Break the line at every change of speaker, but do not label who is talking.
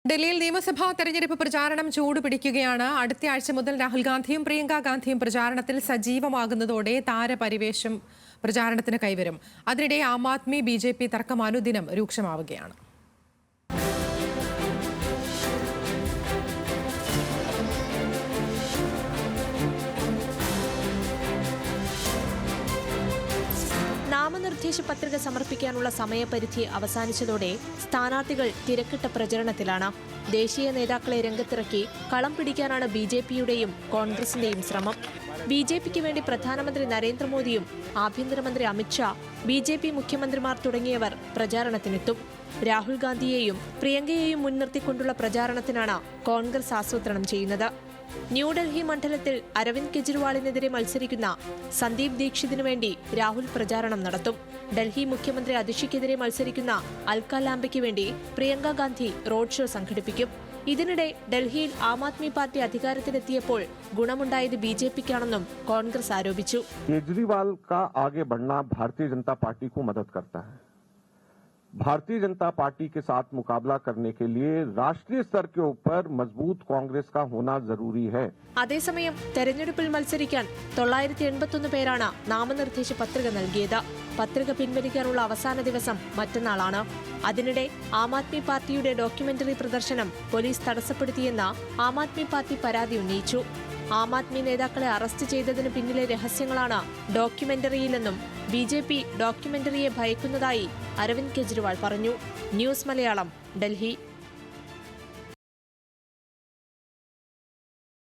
ഡൽഹിയിൽ നിയമസഭാ തെരഞ്ഞെടുപ്പ് പ്രചാരണം ചൂടുപിടിക്കുകയാണ്. അടുത്ത ആഴ്ച മുതൽ രാഹുൽ ഗാന്ധിയും പ്രിയങ്ക ഗാന്ധിയും പ്രചാരണത്തിൽ സജീവമാകുന്നതോടെ താരപരിവേഷം പ്രചാരണത്തിന് കൈവരും. അതിനിടെ ആം ആദ്മി BJP തർക്കം അനുദിനം രൂക്ഷമാവുകയാണ്.
നാമനിർദ്ദേശ പത്രിക സമർപ്പിക്കാനുള്ള സമയപരിധി അവസാനിച്ചതോടെ സ്ഥാനാർത്ഥികൾ തിരക്കിട്ട പ്രചരണത്തിലാണ്. ദേശീയ നേതാക്കളെ രംഗത്തിറക്കി കളം പിടിക്കാനാണ് BJPയുടെയും കോൺഗ്രസിന്റെയും ശ്രമം. BJPക്ക് വേണ്ടി പ്രധാനമന്ത്രി നരേന്ദ്രമോദിയും ആഭ്യന്തരമന്ത്രി അമിത്ഷാ, BJP മുഖ്യമന്ത്രിമാർ തുടങ്ങിയവർ പ്രചാരണത്തിനെത്തും. രാഹുൽ ഗാന്ധിയെയും പ്രിയങ്കയെയും മുൻനിർത്തിക്കൊണ്ടുള്ള പ്രചാരണത്തിനാണ് കോൺഗ്രസ് ആസൂത്രണം ചെയ്യുന്നത്. ന്യൂഡൽഹി മണ്ഡലത്തിൽ അരവിന്ദ് കെജ്രിവാളിനെതിരെ മത്സരിക്കുന്ന സന്ദീപ് ദീക്ഷിതിനു വേണ്ടി രാഹുൽ പ്രചാരണം നടത്തും. ഡൽഹി മുഖ്യമന്ത്രി അതിഷിക്കെതിരെ മത്സരിക്കുന്ന അൽക്ക ലാംബയ്ക്ക് വേണ്ടി പ്രിയങ്ക ഗാന്ധി റോഡ് ഷോ സംഘടിപ്പിക്കും. ഇതിനിടെ ഡൽഹിയിൽ ആം ആദ്മി പാർട്ടി അധികാരത്തിലെത്തിയപ്പോൾ ഗുണമുണ്ടായത് BJPക്കാണെന്നും കോൺഗ്രസ് ആരോപിച്ചു.
केजरीवाल का आगे बढ़ना भारतीय जनता पार्टी को मदद करता है. भारतीय जनता पार्टी के साथ मुकाबला करने के लिए राष्ट्रीय स्तर के ऊपर मजबूत कांग्रेस का होना जरूरी है.
അതേസമയം തെരഞ്ഞെടുപ്പിൽ മത്സരിക്കാൻ 981 പേരാണ് നാമനിർദ്ദേശ പത്രിക നൽകിയത്. പത്രിക പിൻവലിക്കാനുള്ള അവസാന ദിവസം മറ്റന്നാളാണ്. അതിനിടെ ആം ആദ്മി പാർട്ടിയുടെ ഡോക്യുമെന്ററി പ്രദർശനം പോലീസ് തടസ്സപ്പെടുത്തിയെന്ന് ആം ആദ്മി പാർട്ടി പരാതി ഉന്നയിച്ചു. ആം ആദ്മി നേതാക്കളെ അറസ്റ്റ് ചെയ്തതിന് പിന്നിലെ രഹസ്യങ്ങളാണ് ഡോക്യുമെന്ററിയിലെന്നും BJP ഡോക്യുമെന്ററിയെ ഭയക്കുന്നതായി അരവിന്ദ് കെജ്രിവാൾ പറഞ്ഞു. ന്യൂസ് മലയാളം, ഡൽഹി.